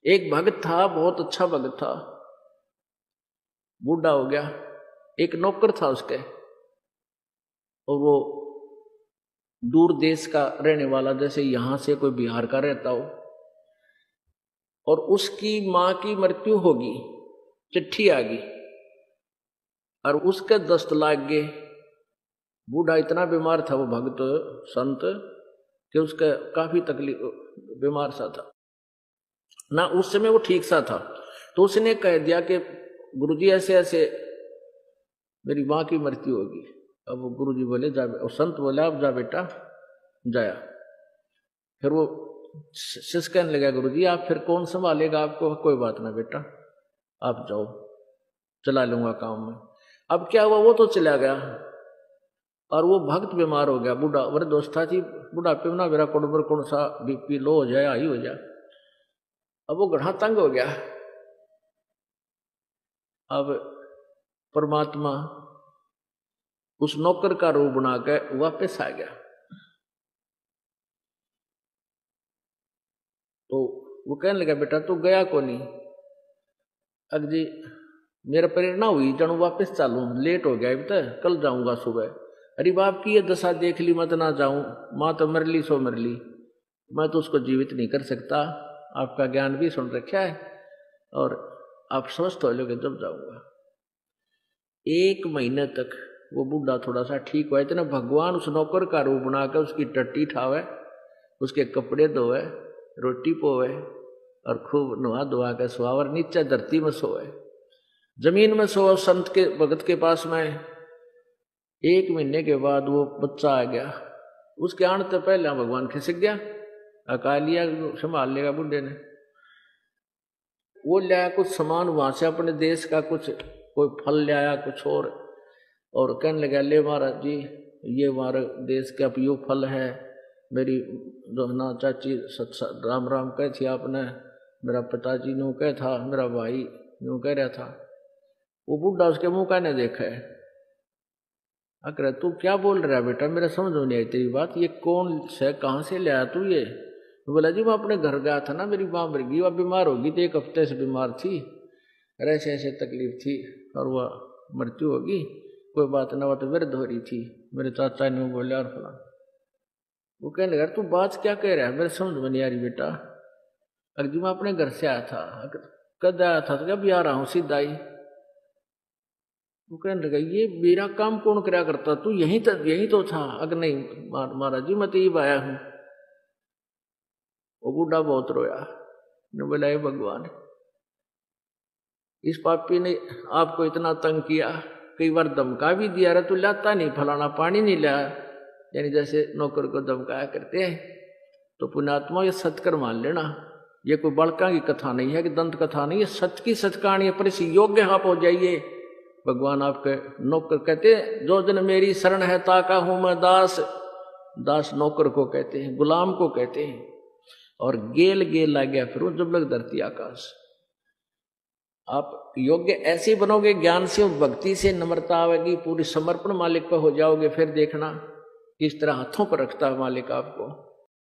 एक भगत था, बहुत अच्छा भगत था, बूढ़ा हो गया। एक नौकर था उसके, और वो दूर देश का रहने वाला, जैसे यहां से कोई बिहार का रहता हो, और उसकी मां की मृत्यु होगी, चिट्ठी आ गई और उसके दस्त लाग गए। बूढ़ा इतना बीमार था वो भक्त संत कि उसका काफी तकलीफ, बीमार सा था ना, उस समय वो ठीक सा था। तो उसने कह दिया कि गुरुजी ऐसे ऐसे मेरी मां की मृत्यु होगी। अब वो गुरुजी बोले जा, और संत बोला अब जा बेटा, जाया। फिर वो शिष्य कहने लगा गुरुजी आप फिर कौन संभालेगा आपको? कोई बात ना बेटा, आप जाओ, चला लूंगा काम में। अब क्या हुआ, वो तो चला गया और वो भक्त बीमार हो गया। बूढ़ा मेरे दोस्त था जी, बुढ़ापे में ना मेरा कौन सा बीपी लो हो जाए, हाई हो जाए। अब वो गढ़ा तंग हो गया। अब परमात्मा उस नौकर का रूप बना के वापस आ गया। तो वो कहने लगा बेटा तू गया को नहीं? अग जी मेरा प्रेरणा हुई जानू वापस चालू, लेट हो गया, तो कल जाऊंगा सुबह। अरे बाप की ये दशा देख ली, मत ना जाऊं, माँ तो मर ली सो मर ली, मैं तो उसको जीवित नहीं कर सकता। आपका ज्ञान भी सुन रखा है और आप स्वस्थ हो लोगे जब जाऊंगा। 1 महीने तक वो बूढ़ा थोड़ा सा ठीक हुआ। इतना भगवान उस नौकर का रूप बनाकर उसकी टट्टी ठावे, उसके कपड़े धोए, रोटी पोवे और खूब नहा धोआ के सुहावर नीचे धरती में सोए, जमीन में सोए संत के भगत के पास में। 1 महीने के बाद वो बच्चा आ गया। उसके आने से पहले भगवान खिसक गया, अकालिया संभाल लेगा बुढ़े ने। वो लाया कुछ सामान वहां से अपने देश का, कुछ कोई फल ले आया कुछ और कहने लगा ले महाराज जी ये हमारे देश का यो फल है, मेरी दोहना चाची राम राम कह थी आपने, मेरा पिताजी नो कह था, मेरा भाई नो कह रहा था। वो बूढ़ा उसके मुंह का नहीं देखा है। अगर तू क्या बोल रहा है बेटा, मेरा समझ में नहीं आई तेरी बात, ये कौन से कहाँ से ले आया तू ये? बोला जी मैं अपने घर गया था ना, मेरी माँ मर गई, वह बीमार होगी थी, 1 हफ्ते से बीमार थी, ऐसे ऐसे तकलीफ थी और वह मृत्यु होगी। कोई बात ना, वह तो वृद्ध हो रही थी, मेरे चाचा ने बोला और फला। वो कहने लगा तू बात क्या कह रहा है, मेरे समझ में नहीं आ रही बेटा। अगर जी मैं अपने घर से आया था। कद आया था? तो क्या भी आ रहा हूँ सीधा ही। वो कहने लगा ये मेरा काम कौन करा करता, तू यहीं तो था? अगर नहीं महाराज जी मैं तो ये आया हूँ। वो बूढ़ा बहुत रोया, ने बोला हे भगवान, इस पापी ने आपको इतना तंग किया, कई बार धमका भी दिया रहा, तू लाता नहीं, फलाना पानी नहीं लाया, यानी जैसे नौकर को धमकाया करते हैं। तो पुण्यात्मा ये सत्कर मान लेना, ये कोई बड़का की कथा नहीं है कि दंत कथा नहीं है, सच की सच कहानी है। पर इस योग्य आप हो जाइए। भगवान आपके नौकर कहते हैं जो जन मेरी शरण है ताका हूं मैं दास। दास नौकर को कहते हैं, गुलाम को कहते हैं। और गेल गेल लग गया फिर जब लग धरती आकाश। आप योग्य ऐसे बनोगे, ज्ञान से और भक्ति से, नम्रता आवेगी, पूरी समर्पण मालिक पर हो जाओगे, फिर देखना किस तरह हाथों पर रखता है मालिक आपको।